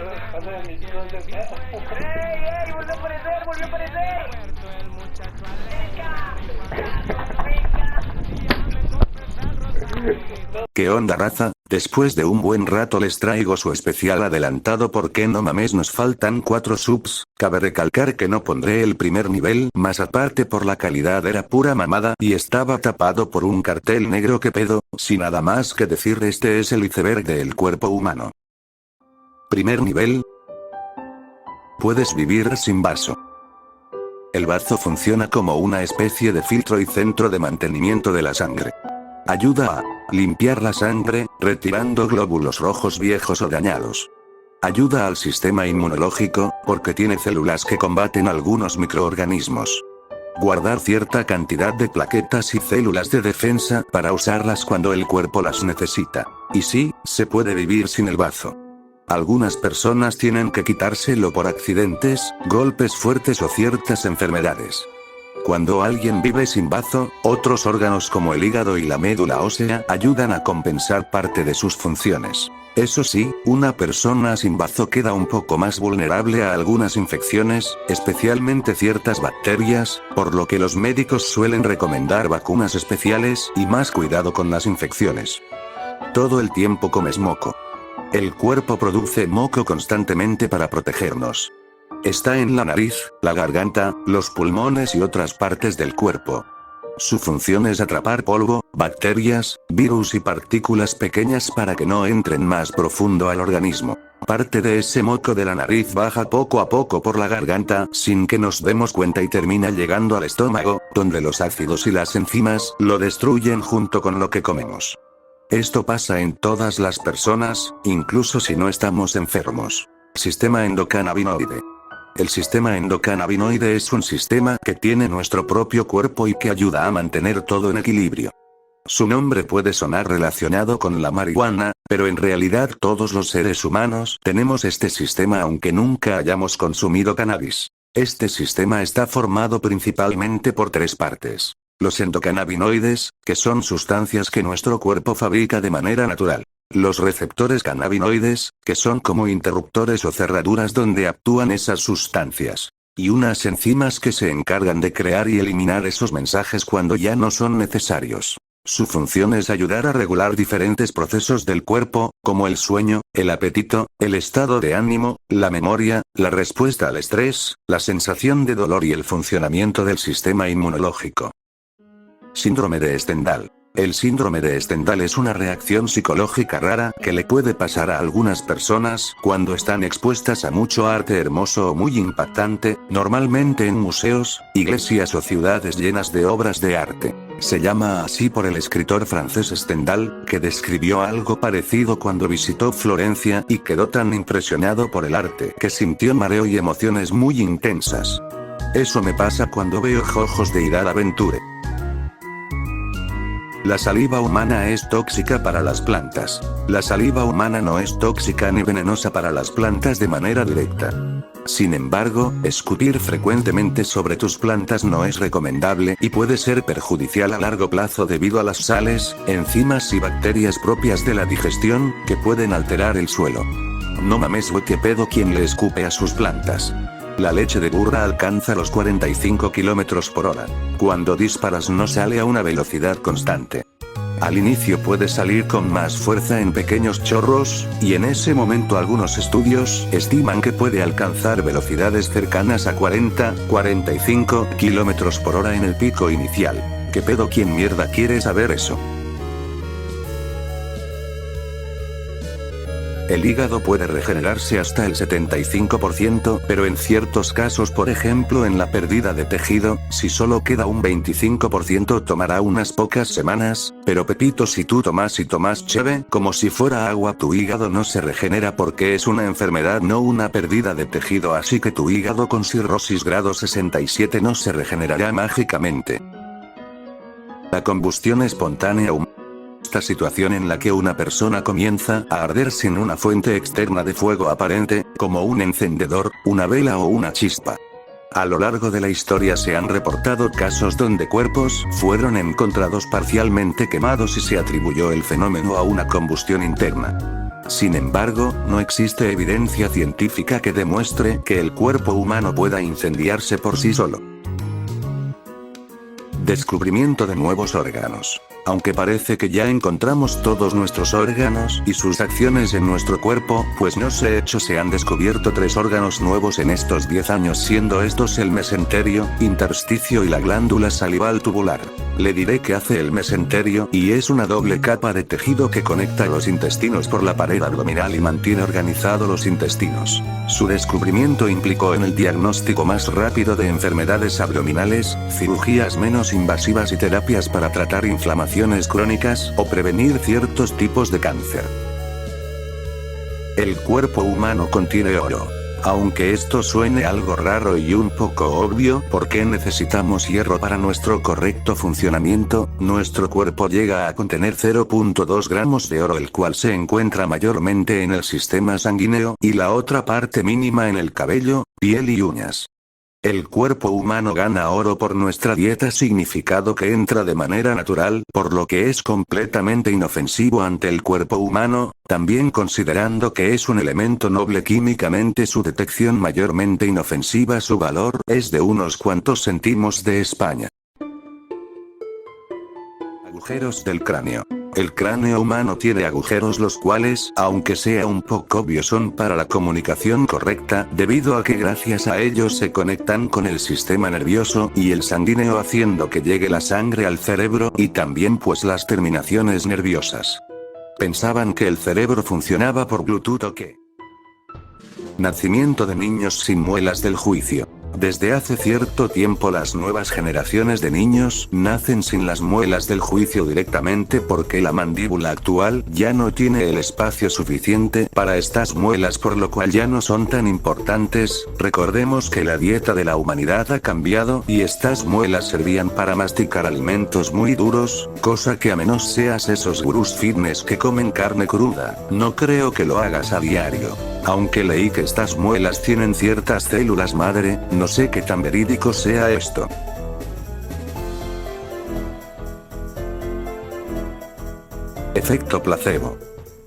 ¡Ey! ¡Volvió a aparecer! ¡Volvió a aparecer! ¿Qué onda, raza? Después de un buen rato les traigo su especial adelantado porque no mames, nos faltan 4 subs. Cabe recalcar que no pondré el primer nivel, más aparte por la calidad era pura mamada y estaba tapado por un cartel negro. Que pedo, sin nada más que decir, este es el iceberg del cuerpo humano. Primer nivel. Puedes vivir sin vaso. El bazo funciona como una especie de filtro y centro de mantenimiento de la sangre. Ayuda a limpiar la sangre, retirando glóbulos rojos viejos o dañados. Ayuda al sistema inmunológico, porque tiene células que combaten algunos microorganismos. Guardar cierta cantidad de plaquetas y células de defensa para usarlas cuando el cuerpo las necesita. Y sí, se puede vivir sin el bazo. Algunas personas tienen que quitárselo por accidentes, golpes fuertes o ciertas enfermedades. Cuando alguien vive sin bazo, otros órganos como el hígado y la médula ósea ayudan a compensar parte de sus funciones. Eso sí, una persona sin bazo queda un poco más vulnerable a algunas infecciones, especialmente ciertas bacterias, por lo que los médicos suelen recomendar vacunas especiales y más cuidado con las infecciones. Todo el tiempo comes moco. El cuerpo produce moco constantemente para protegernos. Está en la nariz, la garganta, los pulmones y otras partes del cuerpo. Su función es atrapar polvo, bacterias, virus y partículas pequeñas para que no entren más profundo al organismo. Parte de ese moco de la nariz baja poco a poco por la garganta sin que nos demos cuenta y termina llegando al estómago, donde los ácidos y las enzimas lo destruyen junto con lo que comemos. Esto pasa en todas las personas, incluso si no estamos enfermos. Sistema endocannabinoide. El sistema endocannabinoide es un sistema que tiene nuestro propio cuerpo y que ayuda a mantener todo en equilibrio. Su nombre puede sonar relacionado con la marihuana, pero en realidad todos los seres humanos tenemos este sistema aunque nunca hayamos consumido cannabis. Este sistema está formado principalmente por 3 partes. Los endocannabinoides, que son sustancias que nuestro cuerpo fabrica de manera natural. Los receptores cannabinoides, que son como interruptores o cerraduras donde actúan esas sustancias. Y unas enzimas que se encargan de crear y eliminar esos mensajes cuando ya no son necesarios. Su función es ayudar a regular diferentes procesos del cuerpo, como el sueño, el apetito, el estado de ánimo, la memoria, la respuesta al estrés, la sensación de dolor y el funcionamiento del sistema inmunológico. Síndrome de Stendhal. El síndrome de Stendhal es una reacción psicológica rara que le puede pasar a algunas personas cuando están expuestas a mucho arte hermoso o muy impactante, normalmente en museos, iglesias o ciudades llenas de obras de arte. Se llama así por el escritor francés Stendhal, que describió algo parecido cuando visitó Florencia y quedó tan impresionado por el arte que sintió mareo y emociones muy intensas. Eso me pasa cuando veo Ojos de Irada Venture. La saliva humana es tóxica para las plantas. La saliva humana no es tóxica ni venenosa para las plantas de manera directa. Sin embargo, escupir frecuentemente sobre tus plantas no es recomendable y puede ser perjudicial a largo plazo debido a las sales, enzimas y bacterias propias de la digestión, que pueden alterar el suelo. No mames, güey, qué pedo quien le escupe a sus plantas. La leche de burra alcanza los 45 km/h. Cuando disparas no sale a una velocidad constante. Al inicio puede salir con más fuerza en pequeños chorros, y en ese momento algunos estudios estiman que puede alcanzar velocidades cercanas a 40-45 km/h en el pico inicial. ¿Qué pedo? ¿Quién mierda quiere saber eso? El hígado puede regenerarse hasta el 75%, pero en ciertos casos, por ejemplo en la pérdida de tejido, si solo queda un 25% tomará unas pocas semanas, pero pepito, si tú tomas y tomas cheve como si fuera agua, tu hígado no se regenera porque es una enfermedad, no una pérdida de tejido, así que tu hígado con cirrosis grado 67 no se regenerará mágicamente. La combustión espontánea humana. Esta situación en la que una persona comienza a arder sin una fuente externa de fuego aparente, como un encendedor, una vela o una chispa. A lo largo de la historia se han reportado casos donde cuerpos fueron encontrados parcialmente quemados y se atribuyó el fenómeno a una combustión interna. Sin embargo, no existe evidencia científica que demuestre que el cuerpo humano pueda incendiarse por sí solo. Descubrimiento de nuevos órganos. Aunque parece que ya encontramos todos nuestros órganos y sus acciones en nuestro cuerpo, pues no se han descubierto 3 órganos nuevos en estos 10 años, siendo estos el mesenterio, intersticio y la glándula salival tubular. Le diré que hace el mesenterio, y es una doble capa de tejido que conecta los intestinos por la pared abdominal y mantiene organizados los intestinos. Su descubrimiento implicó en el diagnóstico más rápido de enfermedades abdominales, cirugías menos invasivas y terapias para tratar inflamaciones crónicas o prevenir ciertos tipos de cáncer. El cuerpo humano contiene oro. Aunque esto suene algo raro y un poco obvio, ¿por qué necesitamos hierro para nuestro correcto funcionamiento? Nuestro cuerpo llega a contener 0.2 gramos de oro, el cual se encuentra mayormente en el sistema sanguíneo, y la otra parte mínima en el cabello, piel y uñas. El cuerpo humano gana oro por nuestra dieta, significado que entra de manera natural, por lo que es completamente inofensivo ante el cuerpo humano, también considerando que es un elemento noble químicamente, su detección mayormente inofensiva, su valor es de unos cuantos céntimos de España. Agujeros del cráneo. El cráneo humano tiene agujeros, los cuales, aunque sea un poco obvio, son para la comunicación correcta, debido a que gracias a ellos se conectan con el sistema nervioso y el sanguíneo, haciendo que llegue la sangre al cerebro, y también pues las terminaciones nerviosas. Pensaban que el cerebro funcionaba por Bluetooth o qué. Nacimiento de niños sin muelas del juicio. Desde hace cierto tiempo las nuevas generaciones de niños nacen sin las muelas del juicio directamente, porque la mandíbula actual ya no tiene el espacio suficiente para estas muelas, por lo cual ya no son tan importantes. Recordemos que la dieta de la humanidad ha cambiado y estas muelas servían para masticar alimentos muy duros, cosa que a menos seas esos gurús fitness que comen carne cruda, no creo que lo hagas a diario. Aunque leí que estas muelas tienen ciertas células madre, no sé qué tan verídico sea esto. Efecto placebo.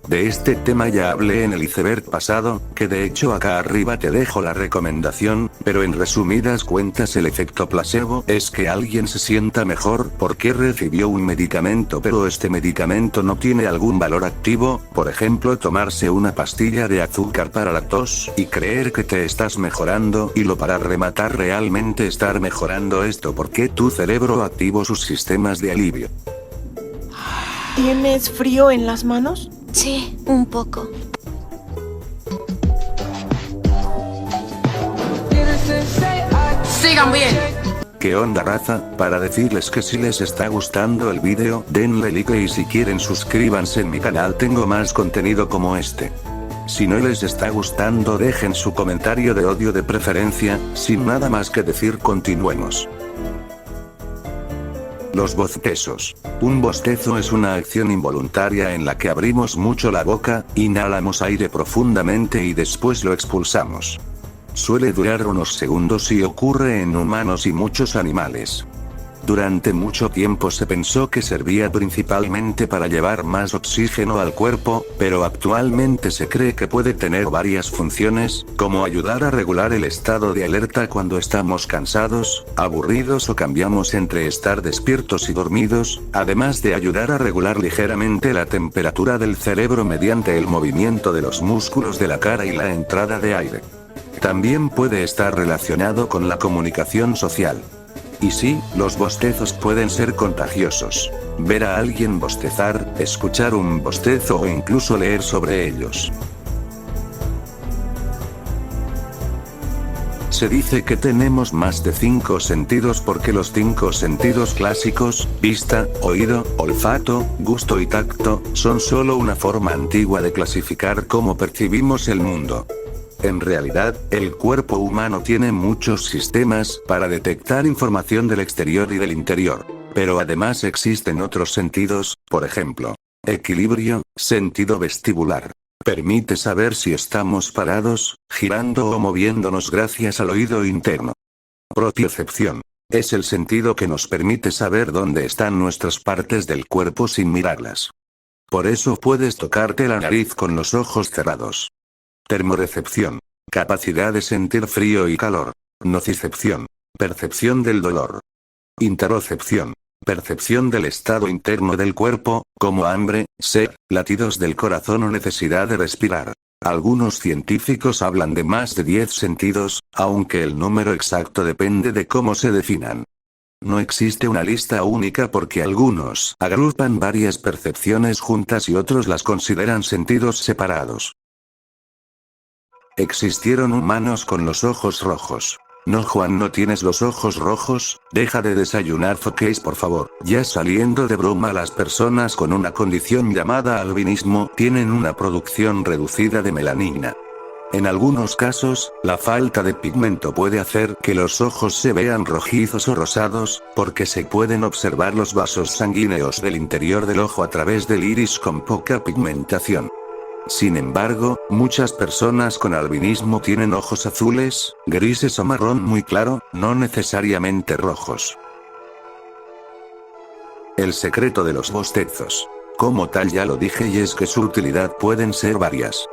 De este tema ya hablé en el iceberg pasado, que de hecho acá arriba te dejo la recomendación, pero en resumidas cuentas el efecto placebo es que alguien se sienta mejor porque recibió un medicamento, pero este medicamento no tiene algún valor activo, por ejemplo tomarse una pastilla de azúcar para la tos y creer que te estás mejorando, y lo para rematar realmente estar mejorando esto porque tu cerebro activó sus sistemas de alivio. ¿Tienes frío en las manos? Sí, un poco. ¡Sigan bien! ¿Qué onda, raza? Para decirles que si les está gustando el vídeo, denle like, y si quieren suscríbanse en mi canal, tengo más contenido como este. Si no les está gustando, dejen su comentario de odio de preferencia. Sin nada más que decir, continuemos. Los bostezos. Un bostezo es una acción involuntaria en la que abrimos mucho la boca, inhalamos aire profundamente y después lo expulsamos. Suele durar unos segundos y ocurre en humanos y muchos animales. Durante mucho tiempo se pensó que servía principalmente para llevar más oxígeno al cuerpo, pero actualmente se cree que puede tener varias funciones, como ayudar a regular el estado de alerta cuando estamos cansados, aburridos o cambiamos entre estar despiertos y dormidos, además de ayudar a regular ligeramente la temperatura del cerebro mediante el movimiento de los músculos de la cara y la entrada de aire. También puede estar relacionado con la comunicación social. Y sí, los bostezos pueden ser contagiosos. Ver a alguien bostezar, escuchar un bostezo o incluso leer sobre ellos. Se dice que tenemos más de 5 sentidos porque los 5 sentidos clásicos, vista, oído, olfato, gusto y tacto, son solo una forma antigua de clasificar cómo percibimos el mundo. En realidad, el cuerpo humano tiene muchos sistemas para detectar información del exterior y del interior. Pero además existen otros sentidos, por ejemplo, equilibrio, sentido vestibular. Permite saber si estamos parados, girando o moviéndonos gracias al oído interno. Propiocepción. Es el sentido que nos permite saber dónde están nuestras partes del cuerpo sin mirarlas. Por eso puedes tocarte la nariz con los ojos cerrados. Termorrecepción. Capacidad de sentir frío y calor. Nocicepción. Percepción del dolor. Interocepción. Percepción del estado interno del cuerpo, como hambre, sed, latidos del corazón o necesidad de respirar. Algunos científicos hablan de más de 10 sentidos, aunque el número exacto depende de cómo se definan. No existe una lista única porque algunos agrupan varias percepciones juntas y otros las consideran sentidos separados. Existieron humanos con los ojos rojos. No, Juan, no tienes los ojos rojos, deja de desayunar foques por favor. Ya saliendo de broma, las personas con una condición llamada albinismo tienen una producción reducida de melanina. En algunos casos, la falta de pigmento puede hacer que los ojos se vean rojizos o rosados, porque se pueden observar los vasos sanguíneos del interior del ojo a través del iris con poca pigmentación. Sin embargo, muchas personas con albinismo tienen ojos azules, grises o marrón muy claro, no necesariamente rojos. El secreto de los bostezos. Como tal ya lo dije, y es que su utilidad pueden ser varias.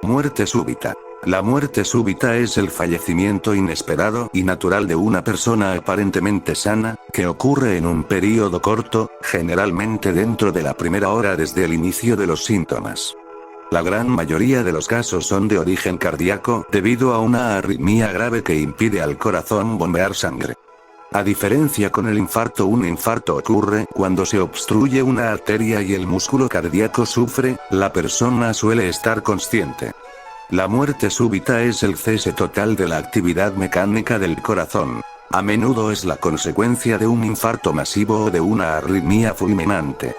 Muerte súbita. La muerte súbita es el fallecimiento inesperado y natural de una persona aparentemente sana, que ocurre en un período corto, generalmente dentro de la primera hora desde el inicio de los síntomas. La gran mayoría de los casos son de origen cardíaco, debido a una arritmia grave que impide al corazón bombear sangre. A diferencia con el infarto, un infarto ocurre cuando se obstruye una arteria y el músculo cardíaco sufre, la persona suele estar consciente. La muerte súbita es el cese total de la actividad mecánica del corazón. A menudo es la consecuencia de un infarto masivo o de una arritmia fulminante.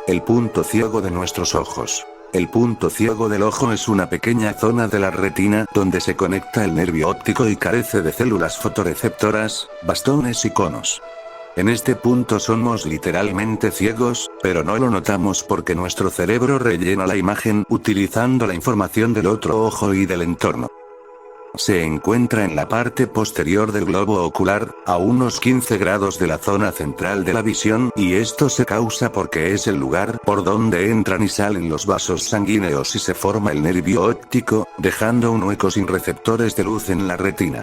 El punto ciego de nuestros ojos. El punto ciego del ojo es una pequeña zona de la retina donde se conecta el nervio óptico y carece de células fotorreceptoras, bastones y conos. En este punto somos literalmente ciegos, pero no lo notamos porque nuestro cerebro rellena la imagen utilizando la información del otro ojo y del entorno. Se encuentra en la parte posterior del globo ocular, a unos 15 grados de la zona central de la visión, y esto se causa porque es el lugar por donde entran y salen los vasos sanguíneos y se forma el nervio óptico, dejando un hueco sin receptores de luz en la retina.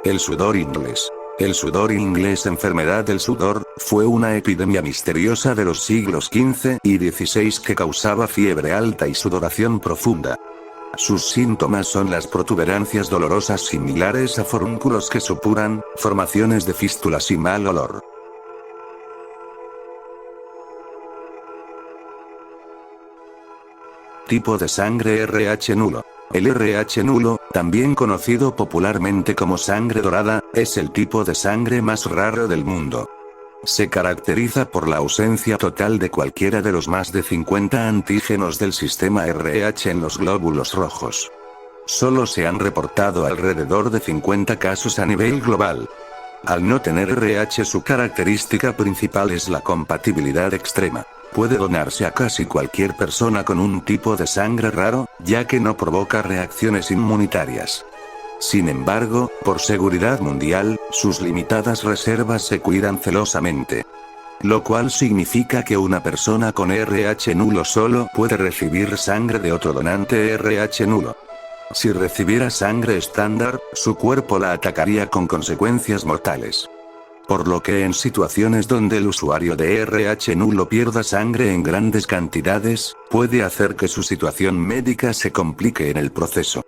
El sudor inglés. El sudor inglés, enfermedad del sudor, fue una epidemia misteriosa de los siglos XV y XVI que causaba fiebre alta y sudoración profunda. Sus síntomas son las protuberancias dolorosas similares a forúnculos que supuran, formaciones de fístulas y mal olor. Tipo de sangre RH nulo. El RH nulo, también conocido popularmente como sangre dorada, es el tipo de sangre más raro del mundo. Se caracteriza por la ausencia total de cualquiera de los más de 50 antígenos del sistema RH en los glóbulos rojos. Solo se han reportado alrededor de 50 casos a nivel global. Al no tener RH, su característica principal es la compatibilidad extrema. Puede donarse a casi cualquier persona con un tipo de sangre raro, ya que no provoca reacciones inmunitarias. Sin embargo, por seguridad mundial, sus limitadas reservas se cuidan celosamente. Lo cual significa que una persona con RH nulo solo puede recibir sangre de otro donante RH nulo. Si recibiera sangre estándar, su cuerpo la atacaría con consecuencias mortales. Por lo que en situaciones donde el usuario de RH nulo pierda sangre en grandes cantidades, puede hacer que su situación médica se complique en el proceso.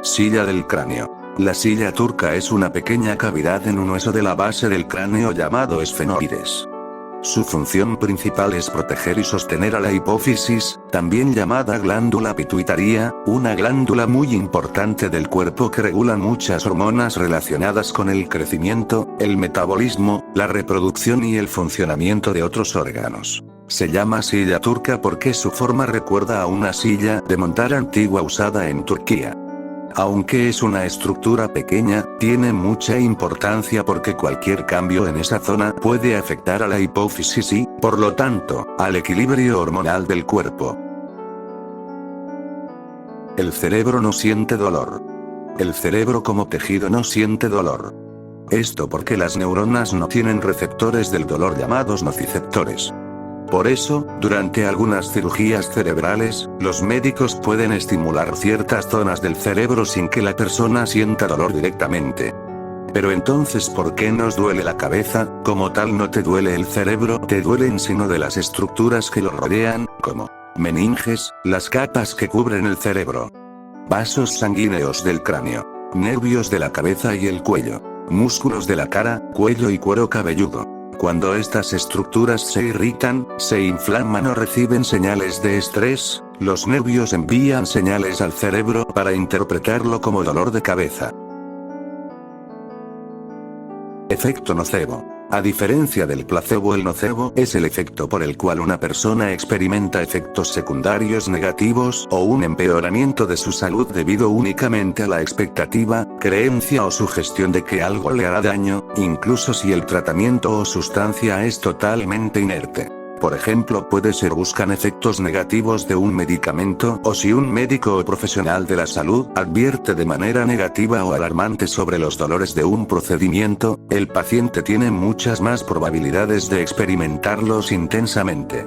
Silla del cráneo. La silla turca es una pequeña cavidad en un hueso de la base del cráneo llamado esfenoides. Su función principal es proteger y sostener a la hipófisis, también llamada glándula pituitaria, una glándula muy importante del cuerpo que regula muchas hormonas relacionadas con el crecimiento, el metabolismo, la reproducción y el funcionamiento de otros órganos. Se llama silla turca porque su forma recuerda a una silla de montar antigua usada en Turquía. Aunque es una estructura pequeña, tiene mucha importancia porque cualquier cambio en esa zona puede afectar a la hipófisis y, por lo tanto, al equilibrio hormonal del cuerpo. El cerebro no siente dolor. El cerebro como tejido no siente dolor. Esto porque las neuronas no tienen receptores del dolor llamados nociceptores. Por eso, durante algunas cirugías cerebrales, los médicos pueden estimular ciertas zonas del cerebro sin que la persona sienta dolor directamente. Pero entonces, ¿por qué nos duele la cabeza? Como tal no te duele el cerebro, te duelen sino de las estructuras que lo rodean, como meninges, las capas que cubren el cerebro, vasos sanguíneos del cráneo, nervios de la cabeza y el cuello, músculos de la cara, cuello y cuero cabelludo. Cuando estas estructuras se irritan, se inflaman o reciben señales de estrés, los nervios envían señales al cerebro para interpretarlo como dolor de cabeza. Efecto nocebo. A diferencia del placebo, el nocebo es el efecto por el cual una persona experimenta efectos secundarios negativos o un empeoramiento de su salud debido únicamente a la expectativa, creencia o sugestión de que algo le hará daño, incluso si el tratamiento o sustancia es totalmente inerte. Por ejemplo, buscan efectos negativos de un medicamento, o si un médico o profesional de la salud advierte de manera negativa o alarmante sobre los dolores de un procedimiento, el paciente tiene muchas más probabilidades de experimentarlos intensamente.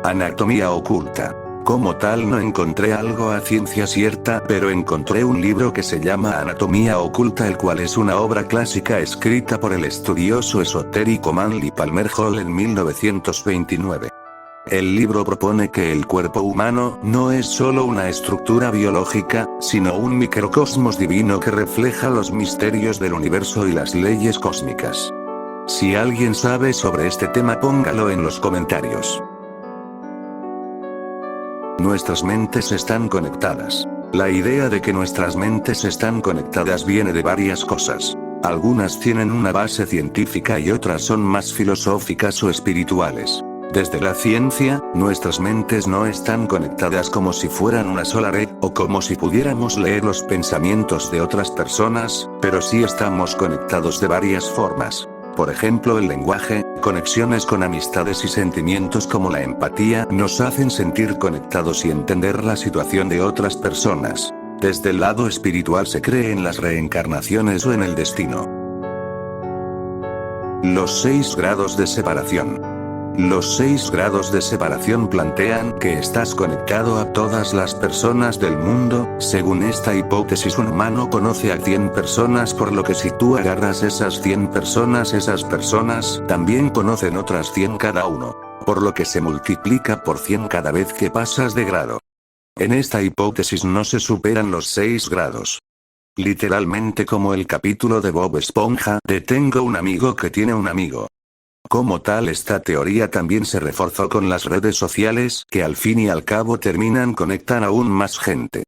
Anatomía oculta. Como tal no encontré algo a ciencia cierta, pero encontré un libro que se llama Anatomía oculta, el cual es una obra clásica escrita por el estudioso esotérico Manly Palmer Hall en 1929. El libro propone que el cuerpo humano no es solo una estructura biológica, sino un microcosmos divino que refleja los misterios del universo y las leyes cósmicas. Si alguien sabe sobre este tema, póngalo en los comentarios. Nuestras mentes están conectadas. La idea de que nuestras mentes están conectadas viene de varias cosas. Algunas tienen una base científica y otras son más filosóficas o espirituales. Desde la ciencia, nuestras mentes no están conectadas como si fueran una sola red, o como si pudiéramos leer los pensamientos de otras personas, pero sí estamos conectados de varias formas. Por ejemplo, el lenguaje, conexiones con amistades y sentimientos como la empatía nos hacen sentir conectados y entender la situación de otras personas. Desde el lado espiritual se cree en las reencarnaciones o en el destino. Los 6 grados de separación. Los 6 grados de separación plantean que estás conectado a todas las personas del mundo. Según esta hipótesis, un humano conoce a 100 personas, por lo que si tú agarras esas 100 personas, esas personas también conocen otras 100 cada uno. Por lo que se multiplica por 100 cada vez que pasas de grado. En esta hipótesis no se superan los 6 grados. Literalmente como el capítulo de Bob Esponja de Tengo un amigo que tiene un amigo. Como tal, esta teoría también se reforzó con las redes sociales, que al fin y al cabo conectan aún más gente.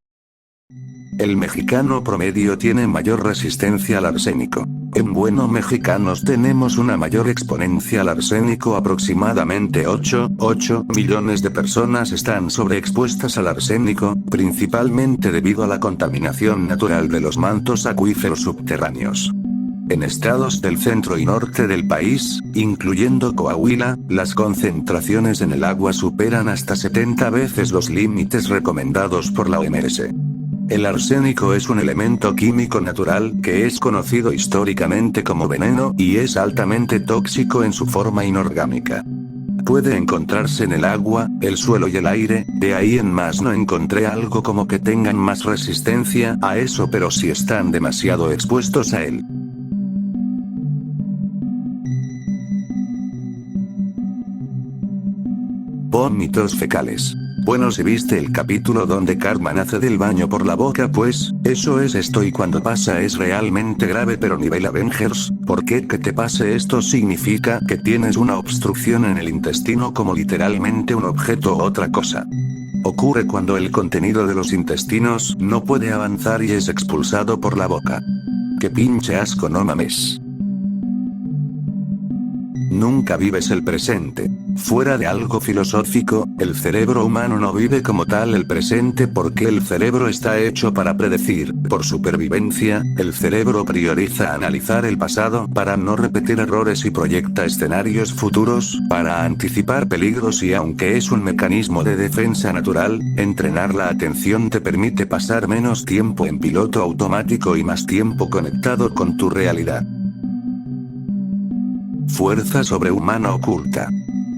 El mexicano promedio tiene mayor resistencia al arsénico. En buenos mexicanos tenemos una mayor exponencia al arsénico, aproximadamente 8 millones de personas están sobreexpuestas al arsénico, principalmente debido a la contaminación natural de los mantos acuíferos subterráneos. En estados del centro y norte del país, incluyendo Coahuila, las concentraciones en el agua superan hasta 70 veces los límites recomendados por la OMS. El arsénico es un elemento químico natural que es conocido históricamente como veneno y es altamente tóxico en su forma inorgánica. Puede encontrarse en el agua, el suelo y el aire, de ahí en más no encontré algo como que tengan más resistencia a eso, pero sí están demasiado expuestos a él. Vómitos fecales. Bueno, si viste el capítulo donde Cartman hace del baño por la boca, pues, eso es esto, y cuando pasa es realmente grave, pero nivel Avengers, porque que te pase esto significa que tienes una obstrucción en el intestino, como literalmente un objeto o otra cosa. Ocurre cuando el contenido de los intestinos no puede avanzar y es expulsado por la boca. ¡Qué pinche asco, no mames! Nunca vives el presente. Fuera de algo filosófico, el cerebro humano no vive como tal el presente porque el cerebro está hecho para predecir. Por supervivencia, el cerebro prioriza analizar el pasado para no repetir errores y proyecta escenarios futuros para anticipar peligros, y aunque es un mecanismo de defensa natural, entrenar la atención te permite pasar menos tiempo en piloto automático y más tiempo conectado con tu realidad. Fuerza sobrehumana oculta.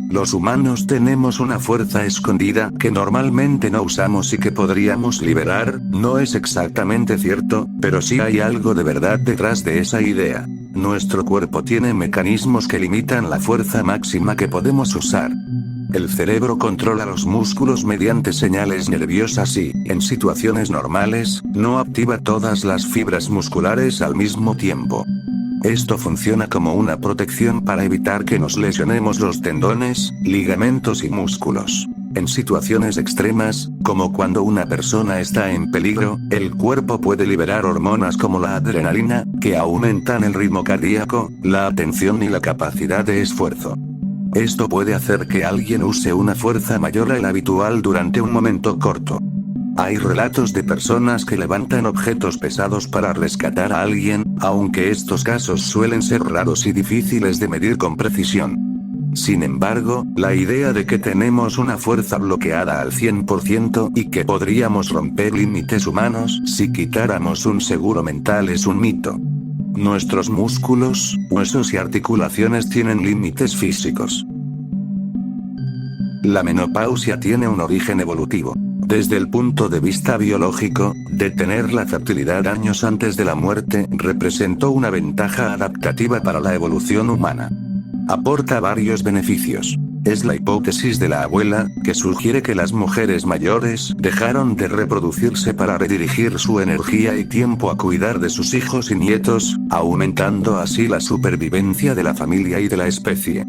Los humanos tenemos una fuerza escondida que normalmente no usamos y que podríamos liberar. No es exactamente cierto, pero sí hay algo de verdad detrás de esa idea. Nuestro cuerpo tiene mecanismos que limitan la fuerza máxima que podemos usar. El cerebro controla los músculos mediante señales nerviosas y, en situaciones normales, no activa todas las fibras musculares al mismo tiempo. Esto funciona como una protección para evitar que nos lesionemos los tendones, ligamentos y músculos. En situaciones extremas, como cuando una persona está en peligro, el cuerpo puede liberar hormonas como la adrenalina, que aumentan el ritmo cardíaco, la atención y la capacidad de esfuerzo. Esto puede hacer que alguien use una fuerza mayor a la habitual durante un momento corto. Hay relatos de personas que levantan objetos pesados para rescatar a alguien, aunque estos casos suelen ser raros y difíciles de medir con precisión. Sin embargo, la idea de que tenemos una fuerza bloqueada al 100% y que podríamos romper límites humanos si quitáramos un seguro mental es un mito. Nuestros músculos, huesos y articulaciones tienen límites físicos. La menopausia tiene un origen evolutivo. Desde el punto de vista biológico, detener la fertilidad años antes de la muerte representó una ventaja adaptativa para la evolución humana. Aporta varios beneficios. Es la hipótesis de la abuela, que sugiere que las mujeres mayores dejaron de reproducirse para redirigir su energía y tiempo a cuidar de sus hijos y nietos, aumentando así la supervivencia de la familia y de la especie.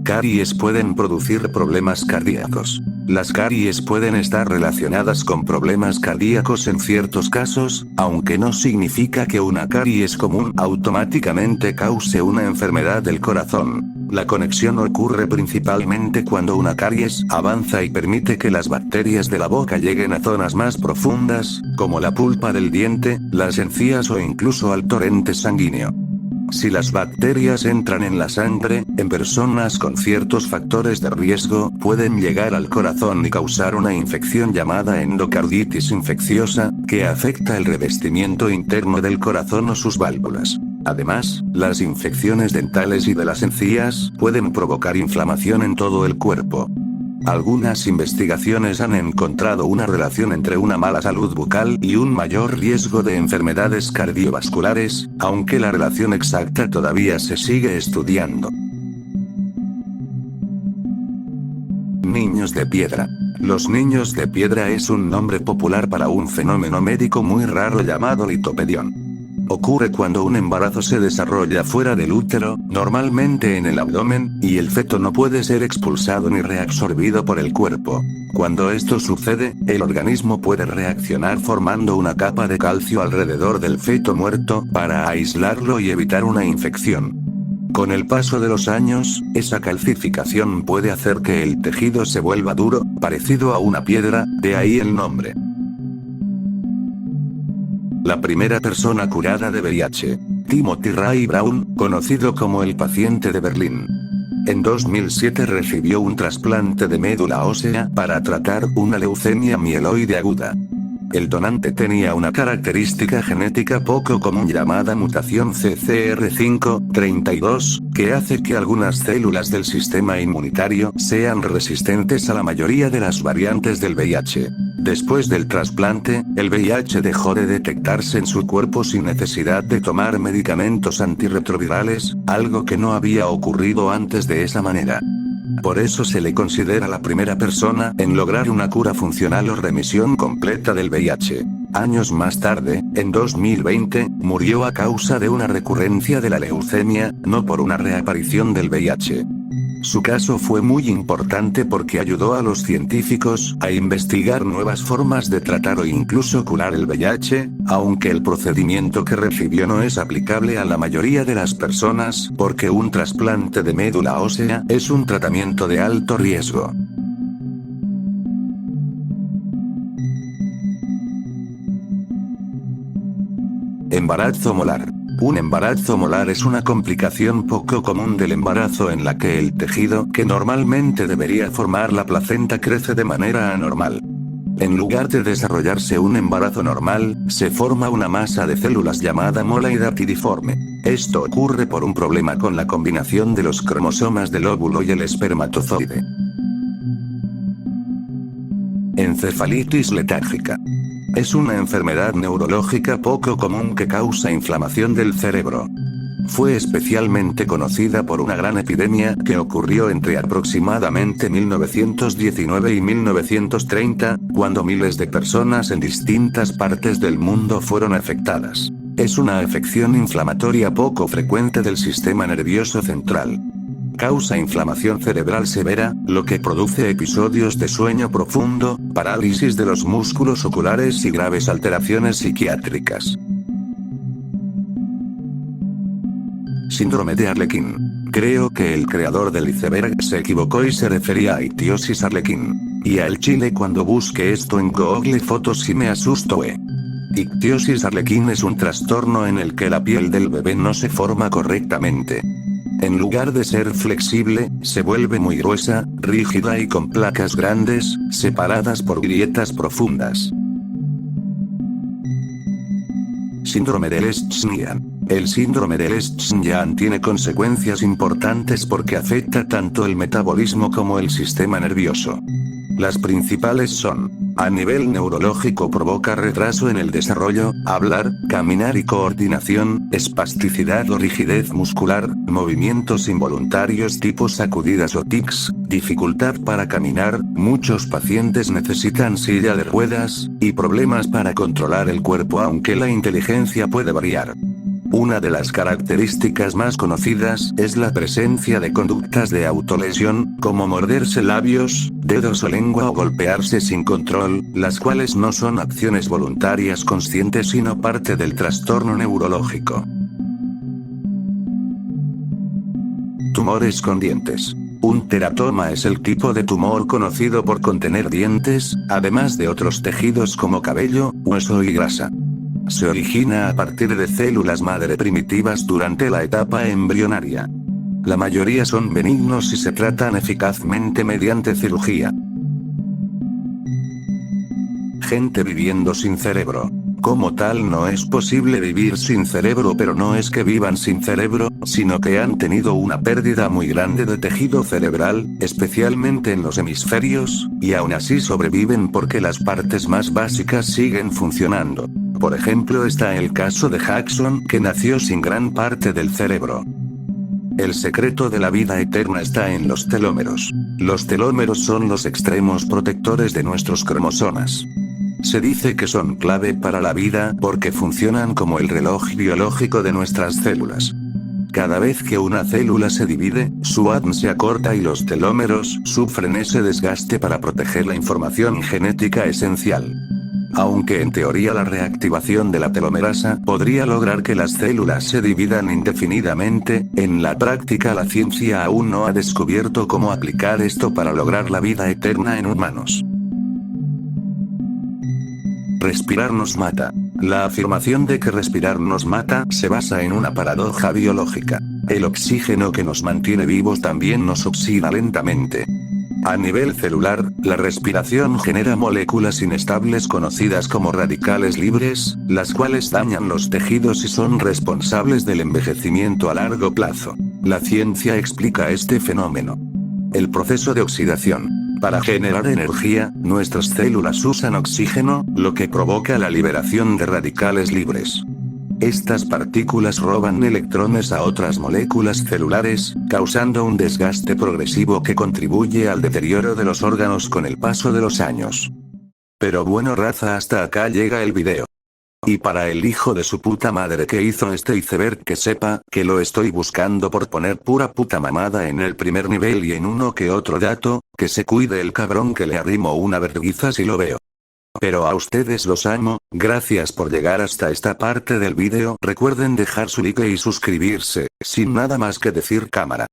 Caries pueden producir problemas cardíacos. Las caries pueden estar relacionadas con problemas cardíacos en ciertos casos, aunque no significa que una caries común automáticamente cause una enfermedad del corazón. La conexión ocurre principalmente cuando una caries avanza y permite que las bacterias de la boca lleguen a zonas más profundas, como la pulpa del diente, las encías o incluso al torrente sanguíneo. Si las bacterias entran en la sangre, en personas con ciertos factores de riesgo, pueden llegar al corazón y causar una infección llamada endocarditis infecciosa, que afecta el revestimiento interno del corazón o sus válvulas. Además, las infecciones dentales y de las encías pueden provocar inflamación en todo el cuerpo. Algunas investigaciones han encontrado una relación entre una mala salud bucal y un mayor riesgo de enfermedades cardiovasculares, aunque la relación exacta todavía se sigue estudiando. Niños de piedra. Los niños de piedra es un nombre popular para un fenómeno médico muy raro llamado litopedión. Ocurre cuando un embarazo se desarrolla fuera del útero, normalmente en el abdomen, y el feto no puede ser expulsado ni reabsorbido por el cuerpo. Cuando esto sucede, el organismo puede reaccionar formando una capa de calcio alrededor del feto muerto para aislarlo y evitar una infección. Con el paso de los años, esa calcificación puede hacer que el tejido se vuelva duro, parecido a una piedra, de ahí el nombre. La primera persona curada de VIH. Timothy Ray Brown, conocido como el paciente de Berlín. En 2007 recibió un trasplante de médula ósea para tratar una leucemia mieloide aguda. El donante tenía una característica genética poco común llamada mutación CCR5-32, que hace que algunas células del sistema inmunitario sean resistentes a la mayoría de las variantes del VIH. Después del trasplante, el VIH dejó de detectarse en su cuerpo sin necesidad de tomar medicamentos antirretrovirales, algo que no había ocurrido antes de esa manera. Por eso se le considera la primera persona en lograr una cura funcional o remisión completa del VIH. Años más tarde, en 2020, murió a causa de una recurrencia de la leucemia, no por una reaparición del VIH. Su caso fue muy importante porque ayudó a los científicos a investigar nuevas formas de tratar o incluso curar el VIH, aunque el procedimiento que recibió no es aplicable a la mayoría de las personas porque un trasplante de médula ósea es un tratamiento de alto riesgo. Embarazo molar. Un embarazo molar es una complicación poco común del embarazo en la que el tejido que normalmente debería formar la placenta crece de manera anormal. En lugar de desarrollarse un embarazo normal, se forma una masa de células llamada mola hidatidiforme. Esto ocurre por un problema con la combinación de los cromosomas del óvulo y el espermatozoide. Encefalitis letárgica. Es una enfermedad neurológica poco común que causa inflamación del cerebro. Fue especialmente conocida por una gran epidemia que ocurrió entre aproximadamente 1919 y 1930, cuando miles de personas en distintas partes del mundo fueron afectadas. Es una afección inflamatoria poco frecuente del sistema nervioso central. Causa inflamación cerebral severa, lo que produce episodios de sueño profundo, parálisis de los músculos oculares y graves alteraciones psiquiátricas. Síndrome de Arlequín. Creo que el creador del iceberg se equivocó y se refería a ictiosis Arlequín. Y al chile cuando busqué esto en Google Fotos y me asustó. Ictiosis Arlequín es un trastorno en el que la piel del bebé no se forma correctamente. En lugar de ser flexible, se vuelve muy gruesa, rígida y con placas grandes, separadas por grietas profundas. Síndrome de Lesch-Nyhan. El síndrome de Lesch-Nyhan tiene consecuencias importantes porque afecta tanto el metabolismo como el sistema nervioso. Las principales son: a nivel neurológico provoca retraso en el desarrollo, hablar, caminar y coordinación, espasticidad o rigidez muscular, movimientos involuntarios tipo sacudidas o tics, dificultad para caminar, muchos pacientes necesitan silla de ruedas, y problemas para controlar el cuerpo aunque la inteligencia puede variar. Una de las características más conocidas es la presencia de conductas de autolesión, como morderse labios, dedos o lengua o golpearse sin control, las cuales no son acciones voluntarias conscientes sino parte del trastorno neurológico. Tumores con dientes. Un teratoma es el tipo de tumor conocido por contener dientes, además de otros tejidos como cabello, hueso y grasa. Se origina a partir de células madre primitivas durante la etapa embrionaria. La mayoría son benignos y se tratan eficazmente mediante cirugía. Gente viviendo sin cerebro. Como tal no es posible vivir sin cerebro, pero no es que vivan sin cerebro, sino que han tenido una pérdida muy grande de tejido cerebral, especialmente en los hemisferios, y aún así sobreviven porque las partes más básicas siguen funcionando. Por ejemplo está el caso de Jackson, que nació sin gran parte del cerebro. El secreto de la vida eterna está en los telómeros. Los telómeros son los extremos protectores de nuestros cromosomas. Se dice que son clave para la vida porque funcionan como el reloj biológico de nuestras células. Cada vez que una célula se divide, su ADN se acorta y los telómeros sufren ese desgaste para proteger la información genética esencial. Aunque en teoría la reactivación de la telomerasa podría lograr que las células se dividan indefinidamente, en la práctica la ciencia aún no ha descubierto cómo aplicar esto para lograr la vida eterna en humanos. Respirar nos mata. La afirmación de que respirar nos mata se basa en una paradoja biológica. El oxígeno que nos mantiene vivos también nos oxida lentamente. A nivel celular, la respiración genera moléculas inestables conocidas como radicales libres, las cuales dañan los tejidos y son responsables del envejecimiento a largo plazo. La ciencia explica este fenómeno. El proceso de oxidación. Para generar energía, nuestras células usan oxígeno, lo que provoca la liberación de radicales libres. Estas partículas roban electrones a otras moléculas celulares, causando un desgaste progresivo que contribuye al deterioro de los órganos con el paso de los años. Pero bueno raza, hasta acá llega el video. Y para el hijo de su puta madre que hizo este iceberg, que sepa que lo estoy buscando por poner pura puta mamada en el primer nivel y en uno que otro dato, que se cuide el cabrón que le arrimo una vergüenza si lo veo. Pero a ustedes los amo, gracias por llegar hasta esta parte del vídeo. Recuerden dejar su like y suscribirse, sin nada más que decir cámara.